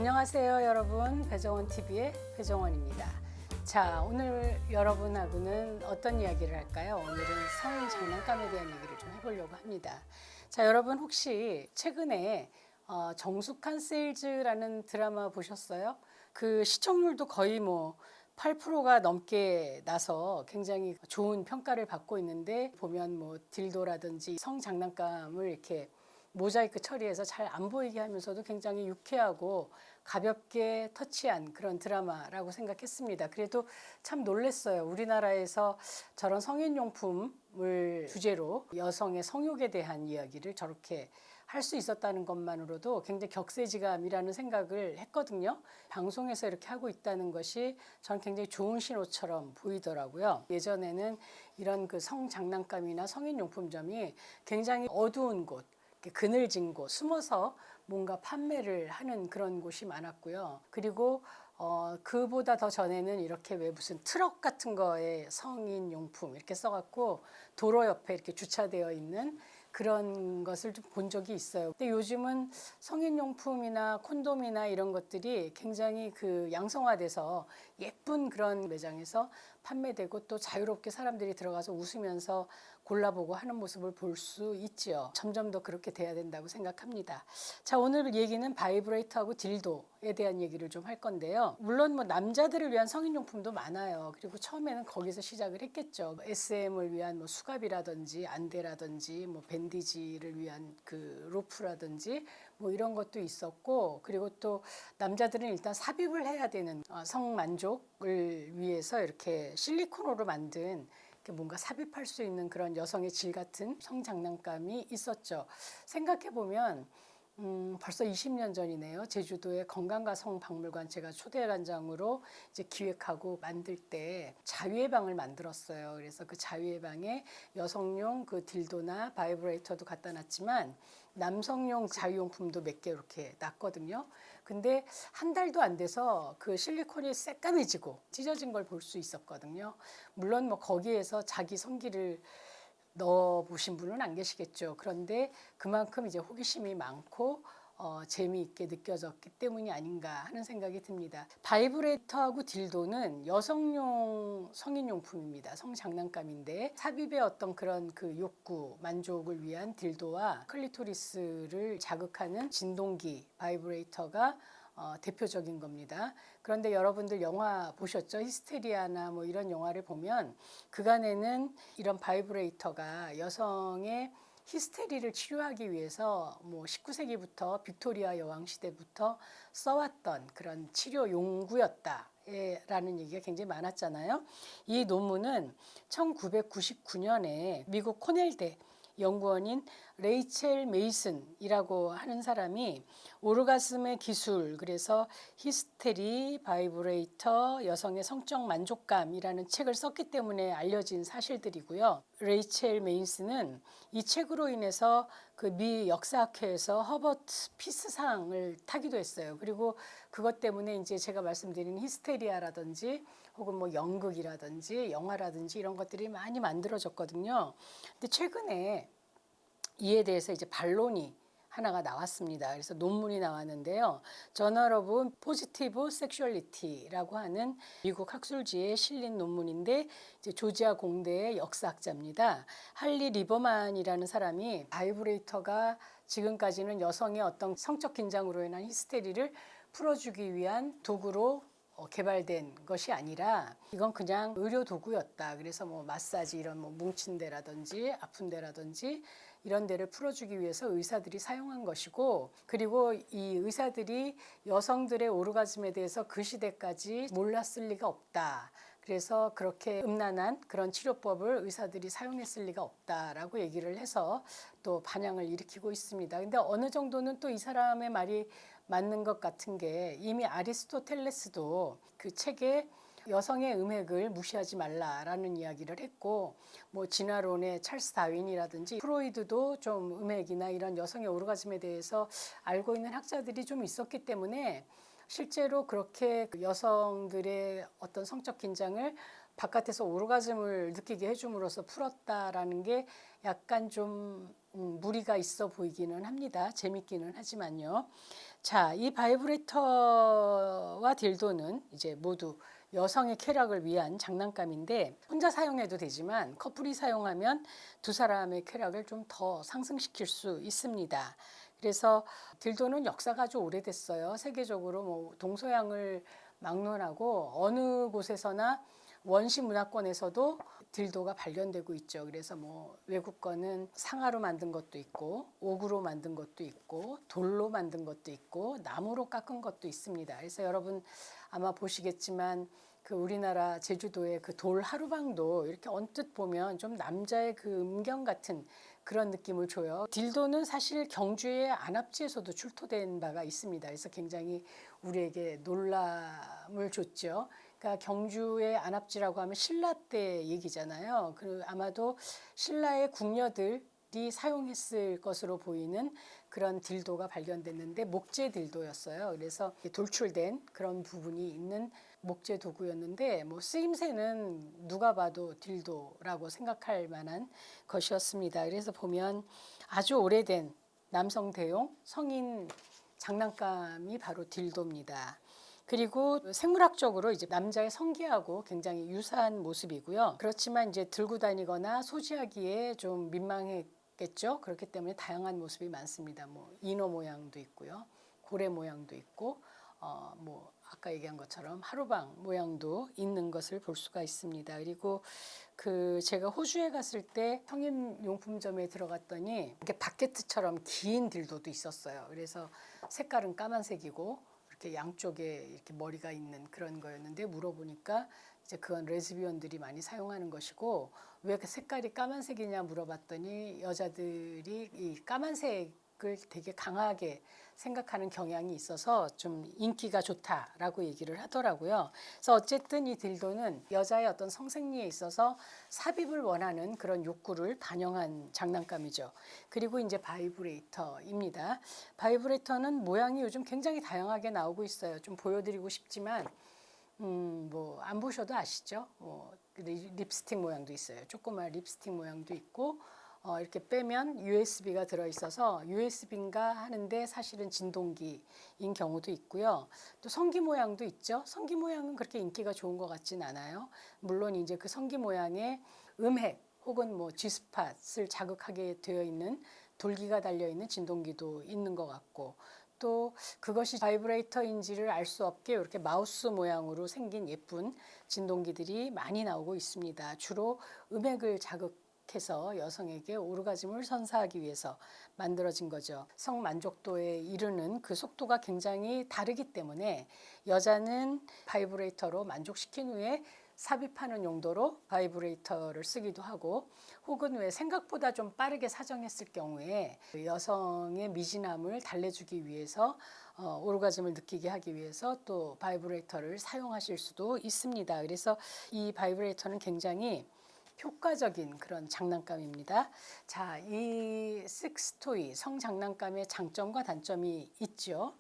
안녕하세요 여러분, 배정원 TV의 배정원입니다. 자, 오늘 여러분하고는 어떤 이야기를 할까요? 오늘은 성인 장난감에 대한 얘기를 좀 해보려고 합니다. 자, 여러분 혹시 최근에 정숙한 세일즈라는 드라마 보셨어요? 그 시청률도 거의 8%가 넘게 나서 굉장히 좋은 평가를 받고 있는데, 보면 딜도라든지 성 장난감을 이렇게 모자이크 처리해서 잘 안 보이게 하면서도 굉장히 유쾌하고 가볍게 터치한 그런 드라마라고 생각했습니다. 그래도 참 놀랐어요. 우리나라에서 저런 성인용품을 주제로 여성의 성욕에 대한 이야기를 저렇게 할 수 있었다는 것만으로도 굉장히 격세지감이라는 생각을 했거든요. 방송에서 이렇게 하고 있다는 것이 저는 굉장히 좋은 신호처럼 보이더라고요. 예전에는 이런 그 성장난감이나 성인용품점이 굉장히 어두운 곳, 그늘진 곳, 숨어서 뭔가 판매를 하는 그런 곳이 많았고요. 그리고 그보다 더 전에는 이렇게 왜 무슨 트럭 같은 거에 성인용품 이렇게 써갖고 도로 옆에 이렇게 주차되어 있는 그런 것을 좀 본 적이 있어요. 근데 요즘은 성인용품이나 콘돔이나 이런 것들이 굉장히 그 양성화돼서 예쁜 그런 매장에서 판매되고, 또 자유롭게 사람들이 들어가서 웃으면서 골라보고 하는 모습을 볼 수 있지요. 점점 더 그렇게 돼야 된다고 생각합니다. 자, 오늘 얘기는 바이브레이터하고 딜도에 대한 얘기를 좀 할 건데요. 물론 남자들을 위한 성인용품도 많아요. 그리고 처음에는 거기서 시작을 했겠죠. SM을 위한 수갑이라든지 안대라든지 밴디지를 위한 그 로프라든지 이런 것도 있었고, 그리고 또 남자들은 일단 삽입을 해야 되는 성만족을 위해서 이렇게 실리콘으로 만든 뭔가 삽입할 수 있는 그런 여성의 질 같은 성장난감이 있었죠. 생각해보면 벌써 20년 전이네요. 제주도의 건강가성박물관 제가 초대관장으로 이제 기획하고 만들 때 자유의 방을 만들었어요. 그래서 그 자유의 방에 여성용 그 딜도나 바이브레이터도 갖다 놨지만 남성용 자유용품도 몇 개 이렇게 놨거든요. 근데 한 달도 안 돼서 그 실리콘이 새까매지고 찢어진 걸 볼 수 있었거든요. 물론 거기에서 자기 성기를 넣어 보신 분은 안 계시겠죠. 그런데 그만큼 이제 호기심이 많고 재미있게 느껴졌기 때문이 아닌가 하는 생각이 듭니다. 바이브레이터하고 딜도는 여성용 성인용품입니다. 성장난감인데 삽입의 어떤 그런 그 욕구 만족을 위한 딜도와 클리토리스를 자극하는 진동기 바이브레이터가 대표적인 겁니다. 그런데 여러분들 영화 보셨죠? 히스테리아나 이런 영화를 보면 그간에는 이런 바이브레이터가 여성의 히스테리를 치료하기 위해서 19세기부터 빅토리아 여왕 시대부터 써왔던 그런 치료 용구였다 라는 얘기가 굉장히 많았잖아요. 이 논문은 1999년에 미국 코넬대 연구원인 레이첼 메이슨이라고 하는 사람이 오르가즘의 기술, 그래서 히스테리, 바이브레이터, 여성의 성적 만족감이라는 책을 썼기 때문에 알려진 사실들이고요. 레이첼 메이슨은 이 책으로 인해서 그 미 역사학회에서 허버트 피스상을 타기도 했어요. 그리고 그것 때문에 이제 제가 말씀드린 히스테리아라든지 혹은 연극이라든지 영화라든지 이런 것들이 많이 만들어졌거든요. 근데 최근에 이에 대해서 이제 반론이 하나가 나왔습니다. 그래서 논문이 나왔는데요. 저널 오브 포지티브 섹슈얼리티라고 하는 미국 학술지에 실린 논문인데, 이제 조지아 공대의 역사학자입니다. 할리 리버만이라는 사람이 바이브레이터가 지금까지는 여성의 어떤 성적 긴장으로 인한 히스테리를 풀어주기 위한 도구로 개발된 것이 아니라 이건 그냥 의료 도구였다. 그래서 마사지 이런 뭉친 데라든지 아픈 데라든지 이런 데를 풀어주기 위해서 의사들이 사용한 것이고, 그리고 이 의사들이 여성들의 오르가즘에 대해서 그 시대까지 몰랐을 리가 없다. 그래서 그렇게 음란한 그런 치료법을 의사들이 사용했을 리가 없다라고 얘기를 해서 또 반향을 일으키고 있습니다. 근데 어느 정도는 또 이 사람의 말이 맞는 것 같은 게, 이미 아리스토텔레스도 그 책에 여성의 음액을 무시하지 말라라는 이야기를 했고, 진화론의 찰스 다윈이라든지 프로이드도 좀 음액이나 이런 여성의 오르가즘에 대해서 알고 있는 학자들이 좀 있었기 때문에 실제로 그렇게 여성들의 어떤 성적 긴장을 바깥에서 오르가즘을 느끼게 해줌으로써 풀었다라는 게 약간 좀 무리가 있어 보이기는 합니다. 재밌기는 하지만요. 자, 이 바이브레이터와 딜도는 이제 모두 여성의 쾌락을 위한 장난감인데 혼자 사용해도 되지만 커플이 사용하면 두 사람의 쾌락을 좀 더 상승시킬 수 있습니다. 그래서 딜도는 역사가 아주 오래됐어요. 세계적으로 뭐 동서양을 막론하고 어느 곳에서나 원시 문화권에서도 딜도가 발견되고 있죠. 그래서 뭐 외국 거는 상아로 만든 것도 있고 옥으로 만든 것도 있고 돌로 만든 것도 있고 나무로 깎은 것도 있습니다. 그래서 여러분 아마 보시겠지만 그 우리나라 제주도의 그 돌 하루방도 이렇게 언뜻 보면 좀 남자의 그 음경 같은 그런 느낌을 줘요. 딜도는 사실 경주의 안압지에서도 출토된 바가 있습니다. 그래서 굉장히 우리에게 놀람을 줬죠. 그러니까 경주의 안압지라고 하면 신라 때 얘기잖아요. 그 아마도 신라의 궁녀들이 사용했을 것으로 보이는 그런 딜도가 발견됐는데 목재 딜도였어요. 그래서 돌출된 그런 부분이 있는 목재 도구였는데 뭐 쓰임새는 누가 봐도 딜도라고 생각할 만한 것이었습니다. 그래서 보면 아주 오래된 남성 대용 성인 장난감이 바로 딜도입니다. 그리고 생물학적으로 이제 남자의 성기하고 굉장히 유사한 모습이고요. 그렇지만 이제 들고 다니거나 소지하기에 좀 민망했겠죠. 그렇기 때문에 다양한 모습이 많습니다. 뭐 인어 모양도 있고요, 고래 모양도 있고, 뭐 아까 얘기한 것처럼 하루방 모양도 있는 것을 볼 수가 있습니다. 그리고 그 제가 호주에 갔을 때 성인용품점에 들어갔더니 이렇게 바게트처럼 긴 딜도도 있었어요. 그래서 색깔은 까만색이고 이렇게 양쪽에 이렇게 머리가 있는 그런 거였는데 물어보니까 이제 그건 레즈비언들이 많이 사용하는 것이고 왜 그 색깔이 까만색이냐 물어봤더니 여자들이 이 까만색을 되게 강하게 생각하는 경향이 있어서 좀 인기가 좋다라고 얘기를 하더라고요. 그래서 어쨌든 이 딜도는 여자의 어떤 성생리에 있어서 삽입을 원하는 그런 욕구를 반영한 장난감이죠. 그리고 이제 바이브레이터입니다. 바이브레이터는 모양이 요즘 굉장히 다양하게 나오고 있어요. 좀 보여드리고 싶지만 뭐 안 보셔도 아시죠? 립스틱 모양도 있어요. 조그만 립스틱 모양도 있고 이렇게 빼면 USB가 들어있어서 USB인가 하는데 사실은 진동기인 경우도 있고요. 또 성기 모양도 있죠. 성기 모양은 그렇게 인기가 좋은 것 같진 않아요. 물론 이제 그 성기 모양에 음핵 혹은 뭐 G스팟을 자극하게 되어 있는 돌기가 달려 있는 진동기도 있는 것 같고 또 그것이 바이브레이터인지를 알 수 없게 이렇게 마우스 모양으로 생긴 예쁜 진동기들이 많이 나오고 있습니다. 주로 음액을 자극해서 여성에게 오르가즘을 선사하기 위해서 만들어진 거죠. 성만족도에 이르는 그 속도가 굉장히 다르기 때문에 여자는 바이브레이터로 만족시킨 후에 삽입하는 용도로 바이브레이터를 쓰기도 하고 혹은 왜 생각보다 좀 빠르게 사정했을 경우에 여성의 미진함을 달래주기 위해서 오르가즘을 느끼게 하기 위해서 또 바이브레이터를 사용하실 수도 있습니다. 그래서 이 바이브레이터는 굉장히 효과적인 그런 장난감입니다. 자, 이 섹스토이 성장난감의 장점과 단점이 있죠.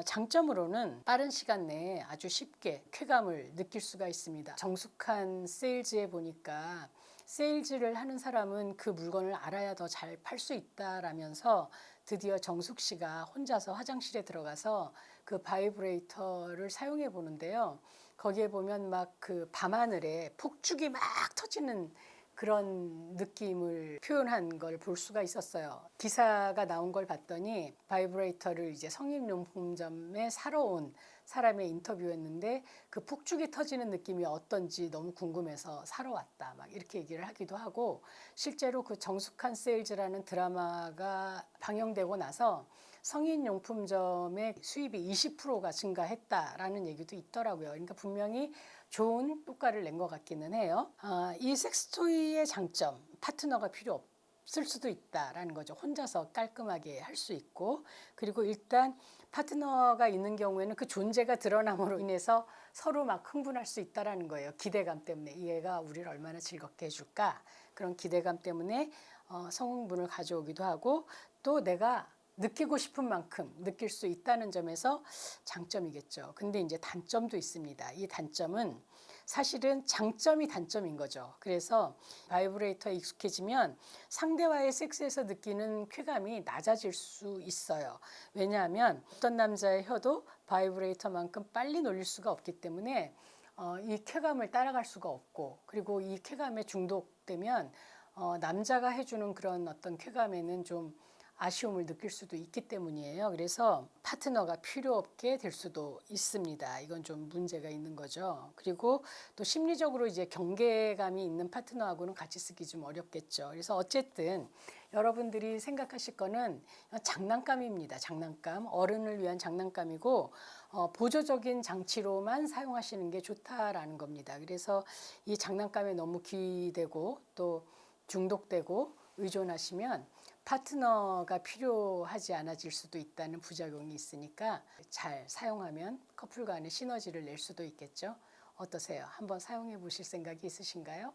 장점으로는 빠른 시간 내에 아주 쉽게 쾌감을 느낄 수가 있습니다. 정숙한 세일즈에 보니까 세일즈를 하는 사람은 그 물건을 알아야 더 잘 팔 수 있다라면서 드디어 정숙 씨가 혼자서 화장실에 들어가서 그 바이브레이터를 사용해 보는데요. 거기에 보면 막 그 밤하늘에 폭죽이 막 터지는 그런 느낌을 표현한 걸 볼 수가 있었어요. 기사가 나온 걸 봤더니 바이브레이터를 이제 성인용품점에 사러 온 사람의 인터뷰였는데 그 폭죽이 터지는 느낌이 어떤지 너무 궁금해서 사러 왔다 막 이렇게 얘기를 하기도 하고 실제로 그 정숙한 세일즈라는 드라마가 방영되고 나서 성인용품점의 수입이 20%가 증가했다라는 얘기도 있더라고요. 그러니까 분명히 좋은 효과를 낸 것 같기는 해요. 이 섹스토이의 장점, 파트너가 필요 없을 수도 있다라는 거죠. 혼자서 깔끔하게 할 수 있고 그리고 일단 파트너가 있는 경우에는 그 존재가 드러남으로 인해서 서로 막 흥분할 수 있다라는 거예요. 기대감 때문에 이 애가 우리를 얼마나 즐겁게 해줄까 그런 기대감 때문에 성흥분을 가져오기도 하고 또 내가 느끼고 싶은 만큼 느낄 수 있다는 점에서 장점이겠죠. 근데 이제 단점도 있습니다. 이 단점은 사실은 장점이 단점인 거죠. 그래서 바이브레이터에 익숙해지면 상대와의 섹스에서 느끼는 쾌감이 낮아질 수 있어요. 왜냐하면 어떤 남자의 혀도 바이브레이터만큼 빨리 놀릴 수가 없기 때문에 이 쾌감을 따라갈 수가 없고, 그리고 이 쾌감에 중독되면 남자가 해주는 그런 어떤 쾌감에는 좀 아쉬움을 느낄 수도 있기 때문이에요. 그래서 파트너가 필요 없게 될 수도 있습니다. 이건 좀 문제가 있는 거죠. 그리고 또 심리적으로 이제 경계감이 있는 파트너하고는 같이 쓰기 좀 어렵겠죠. 그래서 어쨌든 여러분들이 생각하실 거는 장난감입니다. 장난감. 어른을 위한 장난감이고 보조적인 장치로만 사용하시는 게 좋다라는 겁니다. 그래서 이 장난감에 너무 기대고 또 중독되고 의존하시면 파트너가 필요하지 않아질 수도 있다는 부작용이 있으니까 잘 사용하면 커플 간의 시너지를 낼 수도 있겠죠. 어떠세요? 한번 사용해 보실 생각이 있으신가요?